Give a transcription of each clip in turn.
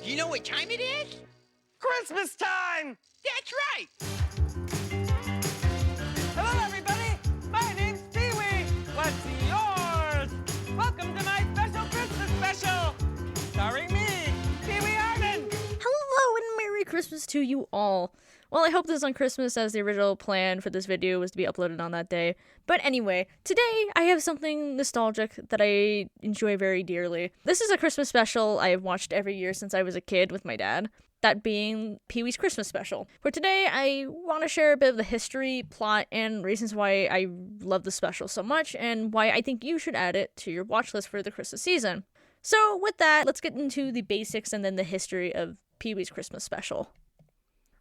You know what time it is? Christmas time! That's right! Hello, everybody! My name's Pee-wee! What's yours? Welcome to my special Christmas special! Starring me, Pee-wee Arden! Hello and Merry Christmas to you all! Well, I hope this is on Christmas, as the original plan for this video was to be uploaded on that day. But anyway, today I have something nostalgic that I enjoy very dearly. This is a Christmas special I have watched every year since I was a kid with my dad. That being Pee-wee's Christmas special. For today, I want to share a bit of the history, plot, and reasons why I love the special so much, and why I think you should add it to your watch list for the Christmas season. So with that, let's get into the basics and then the history of Pee-wee's Christmas special.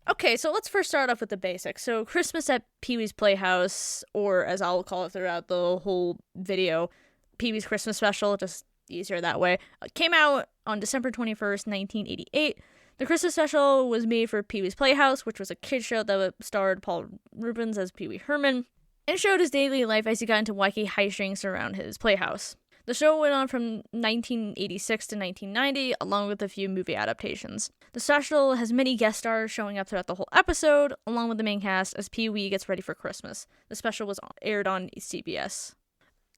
Okay, so let's first start off with the basics. So Christmas at Pee-wee's Playhouse, or as I'll call it throughout the whole video, Pee-wee's Christmas special, just easier that way, came out on December 21st, 1988. The Christmas special was made for Pee-wee's Playhouse, which was a kid show that starred Paul Reubens as Pee-wee Herman, and showed his daily life as he got into wacky hijinks around his playhouse. The show went on from 1986 to 1990, along with a few movie adaptations. The special has many guest stars showing up throughout the whole episode, along with the main cast as Pee-wee gets ready for Christmas. The special was aired on CBS.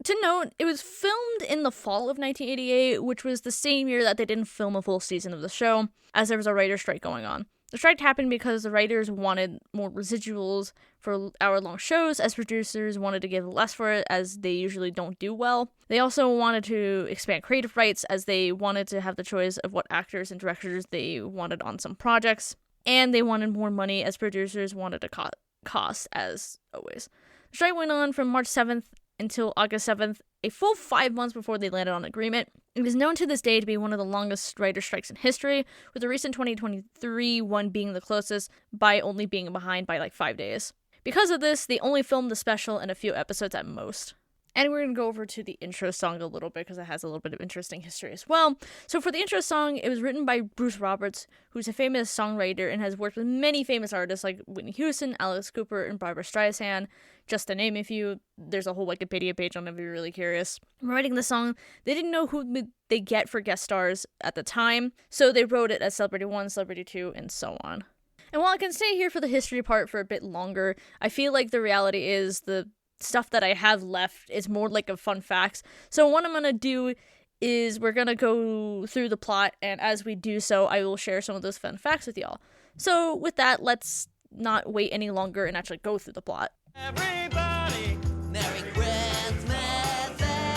To note, it was filmed in the fall of 1988, which was the same year that they didn't film a full season of the show, as there was a writer's strike going on. The strike happened because the writers wanted more residuals for hour-long shows, as producers wanted to give less for it, as they usually don't do well. They also wanted to expand creative rights, as they wanted to have the choice of what actors and directors they wanted on some projects. And they wanted more money, as producers wanted to cut costs, as always. The strike went on from March 7th until August 7th, a full 5 months before they landed on an agreement. It is known to this day to be one of the longest writer strikes in history, with the recent 2023 one being the closest, by only being behind by like 5 days. Because of this, they only filmed the special in a few episodes at most. And we're going to go over to the intro song a little bit, because it has a little bit of interesting history as well. So for the intro song, it was written by Bruce Roberts, who's a famous songwriter and has worked with many famous artists like Whitney Houston, Alice Cooper, and Barbra Streisand, just to name a few. There's a whole Wikipedia page on it if you're really curious. Writing the song, they didn't know who they get for guest stars at the time, so they wrote it as Celebrity 1, Celebrity 2, and so on. And while I can stay here for the history part for a bit longer, I feel like the reality is the stuff that I have left is more like a fun facts. So what I'm going to do is we're going to go through the plot, and as we do so, I will share some of those fun facts with y'all. So with that, let's not wait any longer and actually go through the plot. Everybody, Merry Christmas, everyone!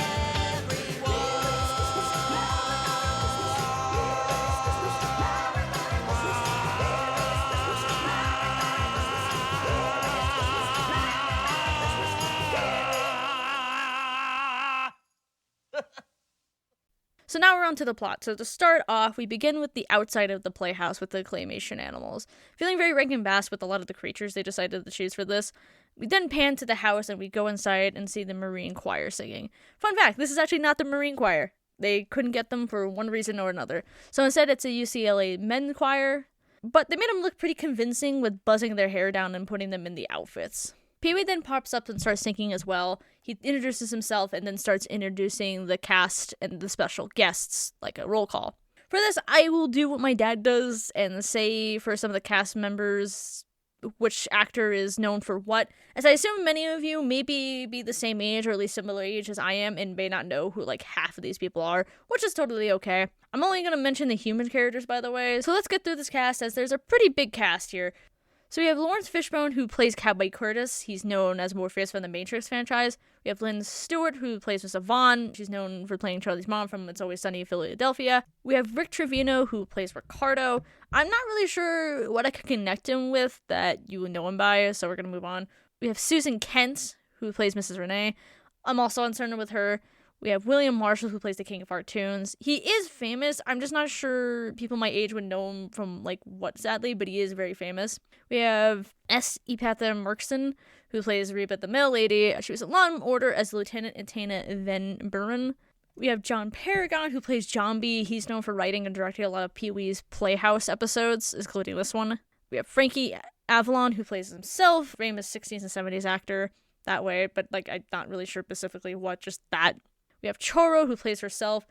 So now we're on to the plot. So to start off, we begin with the outside of the playhouse with the claymation animals. Feeling very Rankin Bass with a lot of the creatures they decided to choose for this, we then pan to the house and we go inside and see the Marine Choir singing. Fun fact, this is actually not the Marine Choir. They couldn't get them for one reason or another. So instead it's a UCLA men choir, but they made them look pretty convincing with buzzing their hair down and putting them in the outfits. Pee-wee then pops up and starts singing as well. He introduces himself and then starts introducing the cast and the special guests, like a roll call. For this, I will do what my dad does and say for some of the cast members which actor is known for what, as I assume many of you may be the same age or at least similar age as I am and may not know who like half of these people are, which is totally okay. I'm only going to mention the human characters, by the way, so let's get through this cast, as there's a pretty big cast here. So we have Lawrence Fishburne, who plays Cowboy Curtis. He's known as Morpheus from the Matrix franchise. We have Lynn Stewart, who plays Miss Vaughn. She's known for playing Charlie's mom from It's Always Sunny in Philadelphia. We have Rick Trevino, who plays Ricardo. I'm not really sure what I could connect him with that you would know him by, so we're going to move on. We have Susan Kent, who plays Mrs. Renee. I'm also uncertain with her. We have William Marshall, who plays the King of Cartoons. He is famous. I'm just not sure people my age would know him from, like, what, sadly, but he is very famous. We have S. Epatha Merkson, who plays Reba the Mail Lady. She was in Law and Order as Lieutenant Atana Van Buren. We have John Paragon, who plays Jambi. He's known for writing and directing a lot of Pee-wee's Playhouse episodes, including this one. We have Frankie Avalon, who plays himself, famous 60s and 70s actor that way, but, like, I'm not really sure specifically what, just that. We have Choro, who plays herself,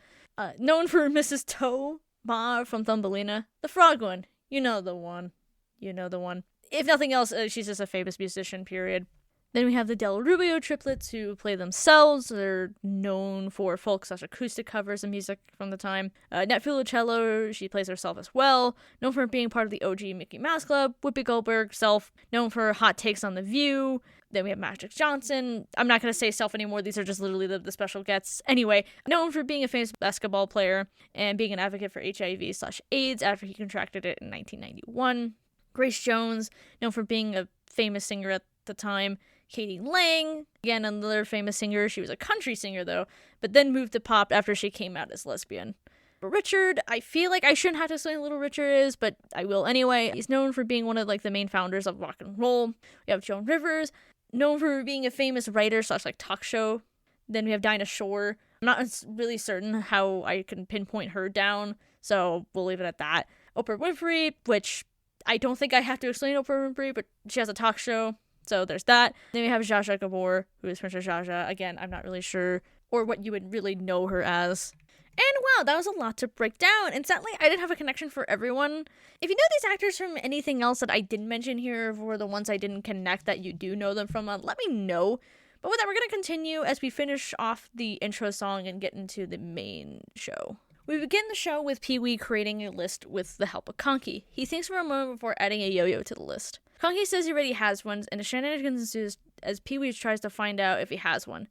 known for Mrs. Toe Ma from Thumbelina. The frog one. You know the one. You know the one. If nothing else, she's just a famous musician, period. Then we have the Del Rubio triplets who play themselves. They're known for folk/acoustic covers of music from the time. Net Filicello, she plays herself as well. Known for being part of the OG Mickey Mouse Club. Whoopi Goldberg, self. Known for hot takes on The View. Then we have Magic Johnson. I'm not going to say self anymore. These are just literally the special guests. Anyway, known for being a famous basketball player and being an advocate for HIV/AIDS after he contracted it in 1991. Grace Jones, known for being a famous singer at the time. Katie Lang, again, another famous singer. She was a country singer, though, but then moved to pop after she came out as lesbian. Richard, I feel like I shouldn't have to explain who Little Richard is, but I will anyway. He's known for being one of, the main founders of rock and roll. We have Joan Rivers, known for being a famous writer / talk show. Then we have Dinah Shore. I'm not really certain how I can pinpoint her down, so we'll leave it at that. Oprah Winfrey, which I don't think I have to explain Oprah Winfrey, but she has a talk show. So there's that. Then we have Zsa Zsa Gabor, who is Princess Zsa Zsa. Again, I'm not really sure, or what you would really know her as. And wow, that was a lot to break down. And sadly, I didn't have a connection for everyone. If you know these actors from anything else that I didn't mention here, or the ones I didn't connect that you do know them from, let me know. But with that, we're going to continue as we finish off the intro song and get into the main show. We begin the show with Pee-wee creating a list with the help of Conky. He thinks for a moment before adding a yo-yo to the list. Conky says he already has one, and a shenanigans ensues as Pee-wee tries to find out if he has one.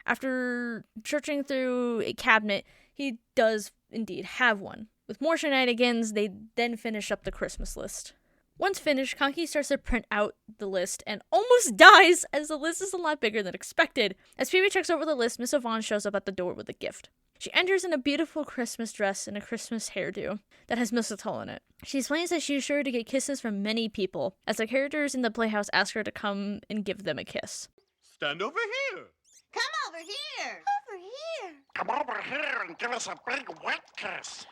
After searching through a cabinet, he does indeed have one. With more shenanigans, they then finish up the Christmas list. Once finished, Conky starts to print out the list and almost dies as the list is a lot bigger than expected. As Pee-wee checks over the list, Miss Yvonne shows up at the door with a gift. She enters in a beautiful Christmas dress and a Christmas hairdo that has mistletoe in it. She explains that she is sure to get kisses from many people, as the characters in the Playhouse ask her to come and give them a kiss. Stand over here. Come over here. Over here. Come over here and give us a big wet kiss.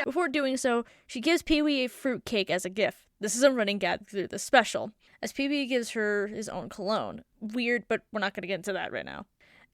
Before doing so, she gives Pee-wee a fruitcake as a gift. This is a running gag through the special, as Pee-wee gives her his own cologne. Weird, but we're not going to get into that right now.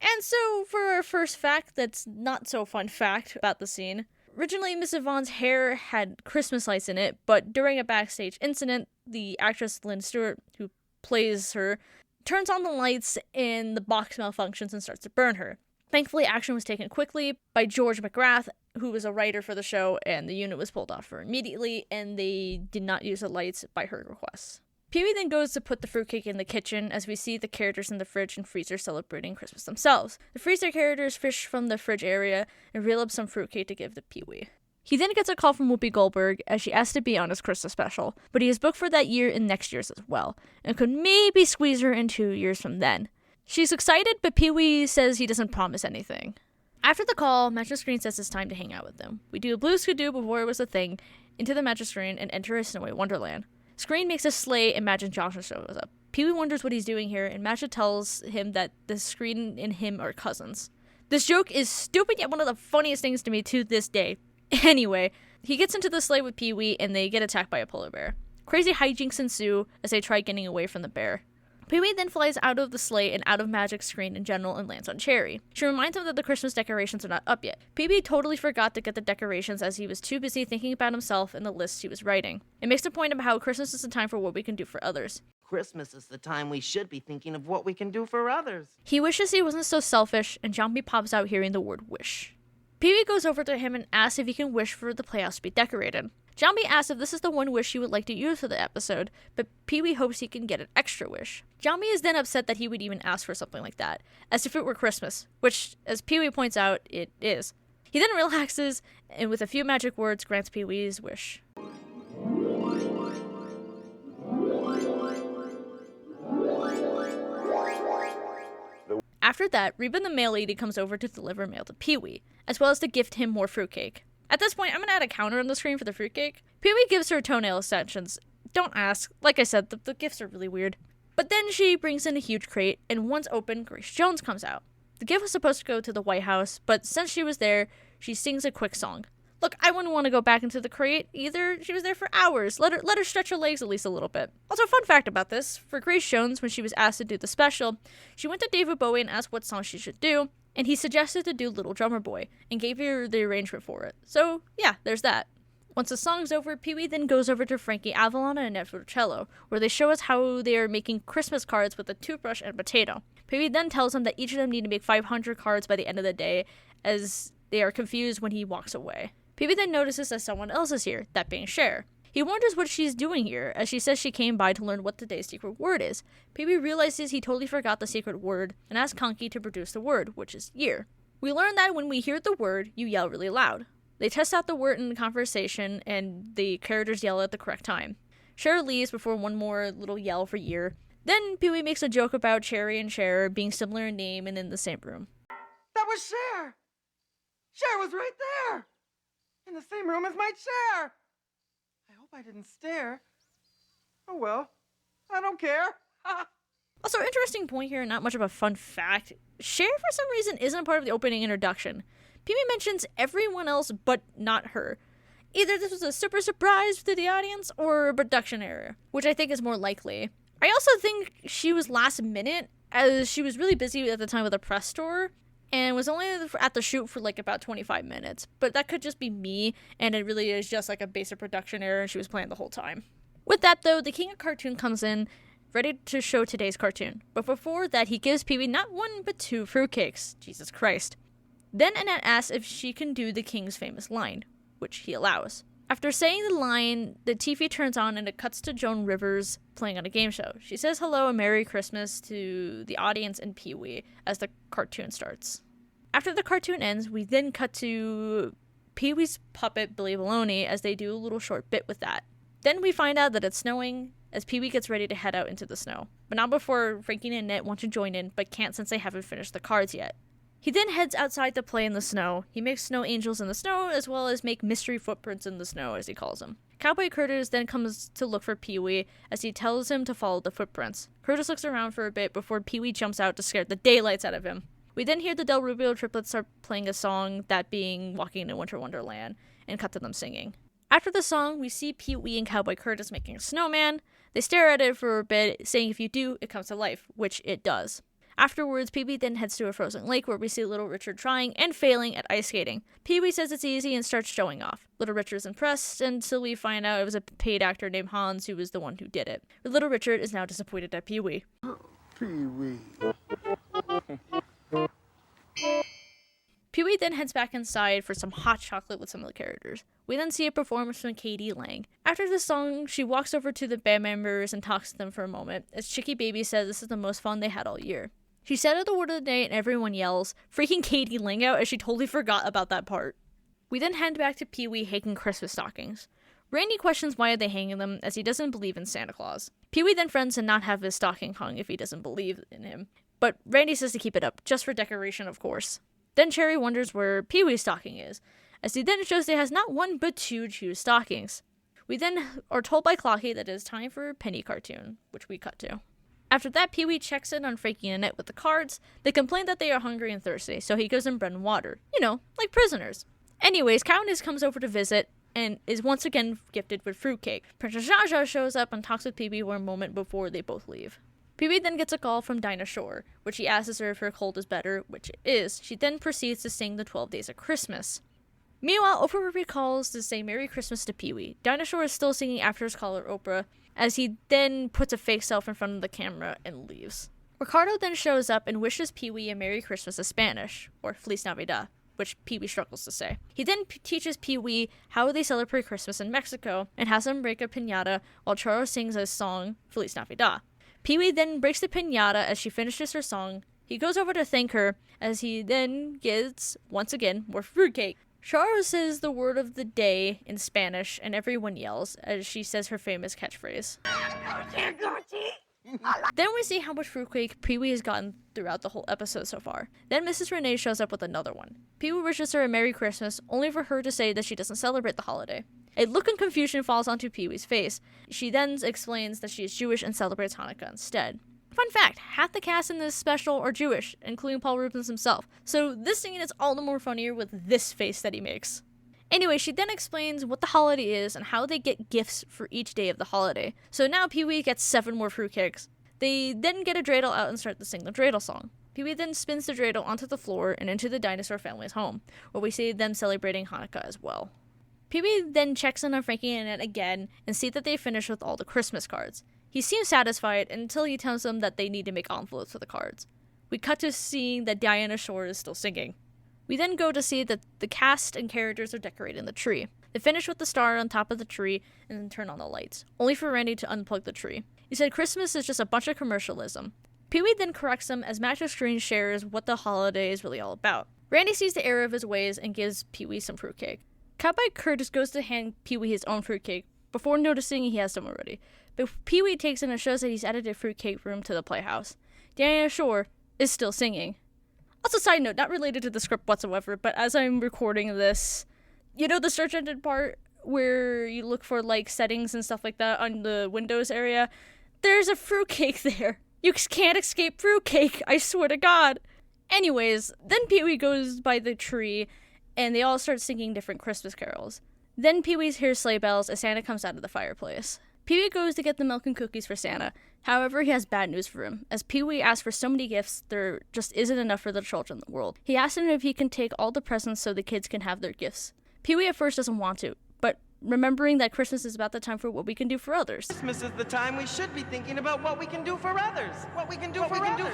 And so, for our first fact that's not so fun fact about the scene, originally Miss Yvonne's hair had Christmas lights in it, but during a backstage incident, the actress Lynn Stewart, who plays her, turns on the lights and the box malfunctions and starts to burn her. Thankfully, action was taken quickly by George McGrath, who was a writer for the show, and the unit was pulled off her immediately, and they did not use the lights by her request. Pee-wee then goes to put the fruitcake in the kitchen as we see the characters in the fridge and freezer celebrating Christmas themselves. The freezer characters fish from the fridge area and reel up some fruitcake to give to Pee-wee. He then gets a call from Whoopi Goldberg as she asks to be on his Christmas special, but he is booked for that year and next year's as well, and could maybe squeeze her in 2 years from then. She's excited, but Pee-wee says he doesn't promise anything. After the call, Magic Screen says it's time to hang out with them. We do a Blues Could Do before it was a thing, into the Magic Screen, and enter a snowy wonderland. Screen makes a sleigh and Magic Johnson shows up. Pee-wee wonders what he's doing here, and Magic tells him that the Screen and him are cousins. This joke is stupid yet one of the funniest things to me to this day. Anyway, he gets into the sleigh with Pee-wee and they get attacked by a polar bear. Crazy hijinks ensue as they try getting away from the bear. Pee-wee then flies out of the sleigh and out of Magic's screen in general and lands on Cherry. She reminds him that the Christmas decorations are not up yet. Pee-wee totally forgot to get the decorations as he was too busy thinking about himself and the lists he was writing. It makes a point about how Christmas is the time for what we can do for others. Christmas is the time we should be thinking of what we can do for others. He wishes he wasn't so selfish, and Jumpy pops out hearing the word wish. Pee-wee goes over to him and asks if he can wish for the Playhouse to be decorated. Jumpy asks if this is the one wish he would like to use for the episode, but Pee-wee hopes he can get an extra wish. Jumpy is then upset that he would even ask for something like that, as if it were Christmas, which, as Pee-wee points out, it is. He then relaxes, and with a few magic words grants Pee-wee's wish. After that, Reba the mail lady comes over to deliver mail to Pee-wee, as well as to gift him more fruitcake. At this point, I'm going to add a counter on the screen for the fruitcake. Pee-wee gives her toenail extensions. Don't ask. Like I said, the gifts are really weird. But then she brings in a huge crate, and once open, Grace Jones comes out. The gift was supposed to go to the White House, but since she was there, she sings a quick song. Look, I wouldn't want to go back into the crate either. She was there for hours. Let her stretch her legs at least a little bit. Also, fun fact about this, for Grace Jones, when she was asked to do the special, she went to David Bowie and asked what song she should do. and he suggested to do Little Drummer Boy and gave her the arrangement for it. So yeah, there's that. Once the song's over, Pee-wee then goes over to Frankie Avalon and Annette Funicello, where they show us how they are making Christmas cards with a toothbrush and potato. Pee-wee then tells them that each of them need to make 500 cards by the end of the day, as they are confused when he walks away. Pee-wee then notices that someone else is here, that being Cher. He wonders what she's doing here, as she says she came by to learn what today's secret word is. Pee-wee realizes he totally forgot the secret word and asks Conky to produce the word, which is year. We learn that when we hear the word, you yell really loud. They test out the word in the conversation, and the characters yell at the correct time. Cher leaves before one more little yell for year. Then Pee-wee makes a joke about Cherry and Cher being similar in name and in the same room. That was Cher! Cher was right there! In the same room as my chair! I hope I didn't stare. Oh well, I don't care. Also, interesting point here, not much of a fun fact. Cher, for some reason, isn't part of the opening introduction. Pee-wee mentions everyone else but not her. Either this was a super surprise to the audience or a production error, which I think is more likely. I also think she was last minute, as she was really busy at the time with a press tour, and was only at the shoot for like about 25 minutes. But that could just be me, and it really is just like a basic production error, and she was playing the whole time. With that though, the King of Cartoon comes in, ready to show today's cartoon. But before that, he gives Pee-wee not one but 2 fruitcakes. Jesus Christ. Then Annette asks if she can do the King's famous line, which he allows. After saying the line, the TV turns on and it cuts to Joan Rivers playing on a game show. She says hello and Merry Christmas to the audience and Pee-wee as the cartoon starts. After the cartoon ends, we then cut to Pee-wee's puppet Billy Baloney as they do a little short bit with that. Then we find out that it's snowing as Pee-wee gets ready to head out into the snow. But not before Frankie and Annette want to join in, but can't since they haven't finished the cards yet. He then heads outside to play in the snow. He makes snow angels in the snow, as well as make mystery footprints in the snow, as he calls them. Cowboy Curtis then comes to look for Pee-wee, as he tells him to follow the footprints. Curtis looks around for a bit before Pee-wee jumps out to scare the daylights out of him. We then hear the Del Rubio triplets start playing a song, that being Walking in Winter Wonderland, and cut to them singing. After the song, we see Pee-wee and Cowboy Curtis making a snowman. They stare at it for a bit, saying if you do, it comes to life, which it does. Afterwards, Pee-wee then heads to a frozen lake where we see Little Richard trying and failing at ice skating. Pee-wee says it's easy and starts showing off. Little Richard's impressed until we find out it was a paid actor named Hans who was the one who did it. But Little Richard is now disappointed at Pee-wee. Pee-wee. Pee-wee then heads back inside for some hot chocolate with some of the characters. We then see a performance from Katie Lang. After the song, she walks over to the band members and talks to them for a moment, as Chicky Baby says this is the most fun they had all year. She said the word of the day and everyone yells, freaking Katie Lang out, as she totally forgot about that part. We then head back to Pee-wee hanging Christmas stockings. Randy questions why are they hanging them, as he doesn't believe in Santa Claus. Pee-wee then threatens to not have his stocking hung if he doesn't believe in him. But Randy says to keep it up, just for decoration of course. Then Cherry wonders where Pee-wee's stocking is, as he then shows he has not 1 but 2 Jew stockings. We then are told by Clocky that it is time for a penny cartoon, which we cut to. After that, Pee-wee checks in on Frankie and Annette with the cards. They complain that they are hungry and thirsty, so he gives them bread and water. You know, like prisoners. Anyways, Countess comes over to visit and is once again gifted with fruitcake. Princess Zsa Zsa shows up and talks with Pee-wee for a moment before they both leave. Pee-wee then gets a call from Dinah Shore, which she asks her if her cold is better, which it is. She then proceeds to sing the 12 Days of Christmas. Meanwhile, Oprah recalls to say Merry Christmas to Pee-wee. Dinah Shore is still singing after his caller Oprah, as he then puts a fake self in front of the camera and leaves. Ricardo then shows up and wishes Pee-wee a Merry Christmas in Spanish, or Feliz Navidad, which Pee-wee struggles to say. He then teaches Pee-wee how they celebrate Christmas in Mexico, and has him break a piñata while Charo sings his song, Feliz Navidad. Pee-wee then breaks the piñata as she finishes her song. He goes over to thank her, as he then gets, once again, more fruitcake. Charo says the word of the day in Spanish, and everyone yells as she says her famous catchphrase. Then we see how much fruitcake Pee-wee has gotten throughout the whole episode so far. Then Mrs. Renee shows up with another one. Pee-wee wishes her a Merry Christmas, only for her to say that she doesn't celebrate the holiday. A look of confusion falls onto Pee-wee's face. She then explains that she is Jewish and celebrates Hanukkah instead. Fun fact, half the cast in this special are Jewish, including Paul Rubens himself, so this scene is all the more funnier with this face that he makes. Anyway, she then explains what the holiday is and how they get gifts for each day of the holiday. So now Pee-wee gets 7 more fruitcakes. They then get a dreidel out and start to sing the dreidel song. Pee-wee then spins the dreidel onto the floor and into the dinosaur family's home, where we see them celebrating Hanukkah as well. Pee-wee then checks in on Frankie and Annette again and see that they finished with all the Christmas cards. He seems satisfied until he tells them that they need to make envelopes for the cards. We cut to seeing that Diana Shore is still singing. We then go to see that the cast and characters are decorating the tree. They finish with the star on top of the tree and then turn on the lights, only for Randy to unplug the tree. He said Christmas is just a bunch of commercialism. Pee-wee then corrects him as Master Screen shares what the holiday is really all about. Randy sees the error of his ways and gives Pee-wee some fruitcake. Cowboy Curtis goes to hand Pee-wee his own fruitcake before noticing he has some already. But Pee-wee takes it and shows that he's added a fruitcake room to the Playhouse. Diana Shore is still singing. Also, side note, not related to the script whatsoever, but as I'm recording this, you know the search engine part where you look for, like, settings and stuff like that on the Windows area? There's a fruitcake there. You can't escape fruitcake, I swear to God. Anyways, then Pee-wee goes by the tree, and they all start singing different Christmas carols. Then Pee-wee hears sleigh bells as Santa comes out of the fireplace. Pee-wee goes to get the milk and cookies for Santa. However, he has bad news for him. As Pee-wee asks for so many gifts, there just isn't enough for the children in the world. He asks him if he can take all the presents so the kids can have their gifts. Pee-wee at first doesn't want to, but remembering that Christmas is about the time for what we can do for others. Christmas is the time we should be thinking about what we can do for others. What we can do for others.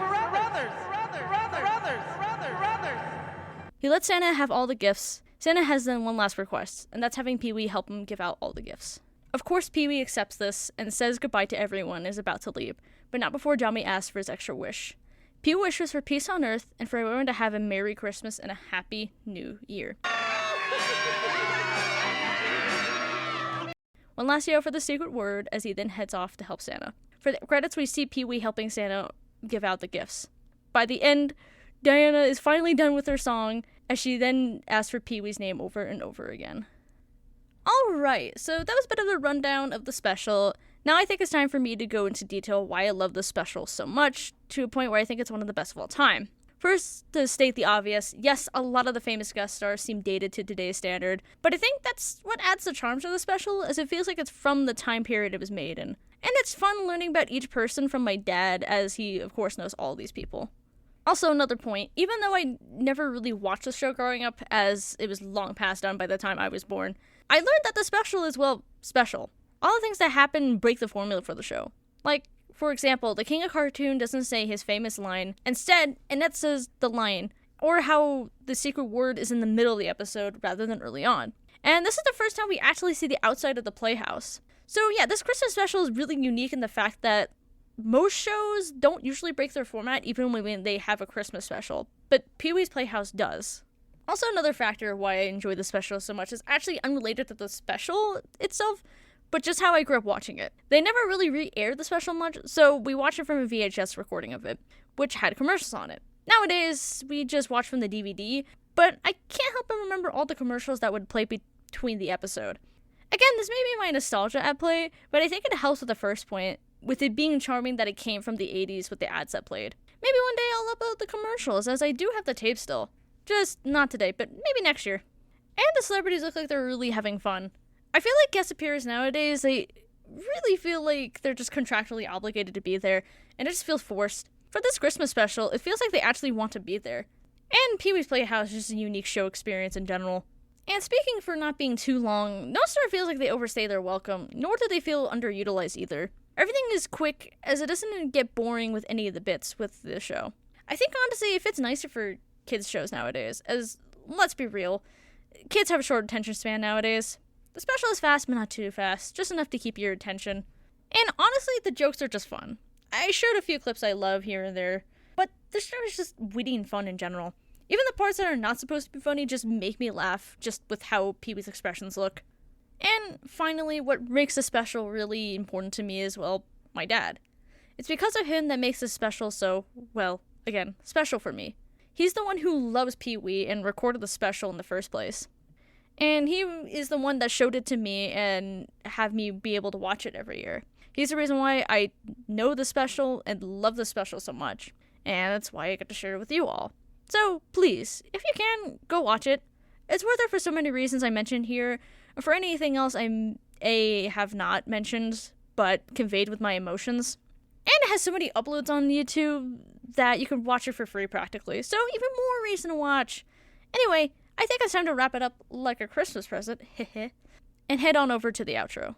He lets Santa have all the gifts. Santa has then one last request, and that's having Pee-wee help him give out all the gifts. Of course, Pee-wee accepts this and says goodbye to everyone and is about to leave, but not before Johnny asks for his extra wish. Pee-wee wishes for peace on Earth and for everyone to have a Merry Christmas and a Happy New Year. One last yell for the secret word as he then heads off to help Santa. For the credits, we see Pee-wee helping Santa give out the gifts. By the end, Diana is finally done with her song as she then asks for Pee-wee's name over and over again. Alright, so that was a bit of a rundown of the special. Now I think it's time for me to go into detail why I love the special so much, to a point where I think it's one of the best of all time. First, to state the obvious, yes, a lot of the famous guest stars seem dated to today's standard, but I think that's what adds the charm to the special, as it feels like it's from the time period it was made in. And it's fun learning about each person from my dad, as he, of course, knows all these people. Also, another point, even though I never really watched the show growing up, as it was long past done by the time I was born, I learned that the special is, well, special. All the things that happen break the formula for the show. Like, for example, the King of Cartoon doesn't say his famous line. Instead, Annette says the line, or how the secret word is in the middle of the episode rather than early on. And this is the first time we actually see the outside of the Playhouse. So yeah, this Christmas special is really unique in the fact that most shows don't usually break their format even when they have a Christmas special, but Pee-wee's Playhouse does. Also, another factor why I enjoy the special so much is actually unrelated to the special itself, but just how I grew up watching it. They never really re-aired the special much, so we watched it from a VHS recording of it, which had commercials on it. Nowadays, we just watch from the DVD, but I can't help but remember all the commercials that would play between the episode. Again, this may be my nostalgia at play, but I think it helps with the first point, with it being charming that it came from the 80s with the ads that played. Maybe one day I'll upload the commercials, as I do have the tape still. Just not today, but maybe next year. And the celebrities look like they're really having fun. I feel like guest appearers nowadays, they really feel like they're just contractually obligated to be there, and it just feels forced. For this Christmas special, it feels like they actually want to be there. And Pee-wee's Playhouse is just a unique show experience in general. And speaking for not being too long, no star feels like they overstay their welcome, nor do they feel underutilized either. Everything is quick, as it doesn't get boring with any of the bits with the show. I think honestly it fits nicer for kids shows nowadays, as, let's be real, kids have a short attention span nowadays. The special is fast, but not too fast, just enough to keep your attention. And honestly, the jokes are just fun. I showed a few clips I love here and there, but the show is just witty and fun in general. Even the parts that are not supposed to be funny just make me laugh, just with how Pee-wee's expressions look. And finally, what makes the special really important to me is, well, my dad. It's because of him that makes this special so, well, again, special for me. He's the one who loves Pee-wee and recorded the special in the first place. And he is the one that showed it to me and have me be able to watch it every year. He's the reason why I know the special and love the special so much. And that's why I get to share it with you all. So, please, if you can, go watch it. It's worth it for so many reasons I mentioned here, and for anything else I have not mentioned, but conveyed with my emotions. And it has so many uploads on YouTube that you can watch it for free practically. So even more reason to watch. Anyway, I think it's time to wrap it up like a Christmas present, and head on over to the outro.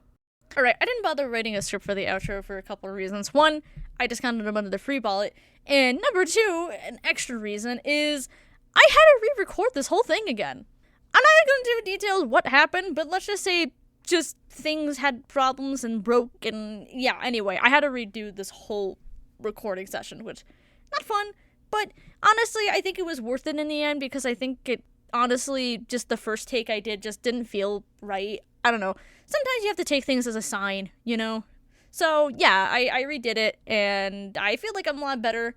Alright, I didn't bother writing a script for the outro for a couple of reasons. One, I discounted them under the free ballot. And number two, an extra reason, is I had to re-record this whole thing again. I'm not going to do details what happened, but let's just say just things had problems and broke, and yeah, anyway, I had to redo this whole recording session, which, not fun, but honestly, I think it was worth it in the end, because I think it, honestly, just the first take I did just didn't feel right. I don't know. Sometimes you have to take things as a sign, you know? So, yeah, I redid it, and I feel like I'm a lot better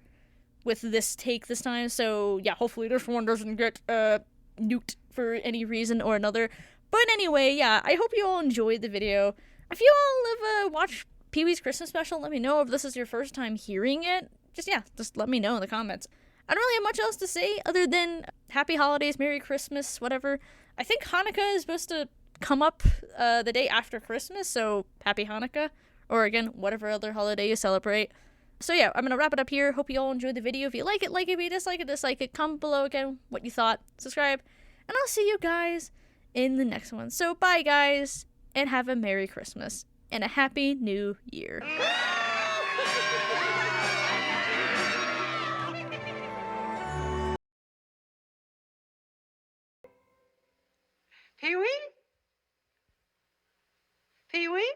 with this take this time, so, yeah, hopefully this one doesn't get, nuked for any reason or another. But anyway, yeah, I hope you all enjoyed the video. If you all have watched Pee-wee's Christmas special, let me know. If this is your first time hearing it, just let me know in the comments. I don't really have much else to say other than Happy Holidays, Merry Christmas, whatever. I think Hanukkah is supposed to come up the day after Christmas, so Happy Hanukkah, or again, whatever other holiday you celebrate. So yeah, I'm gonna wrap it up here. Hope you all enjoyed the video. If you like it, like it. If you dislike it, comment below again what you thought. Subscribe, and I'll see you guys in the next one. So bye guys, and have a Merry Christmas and a Happy New Year. Pee-wee? Pee-wee?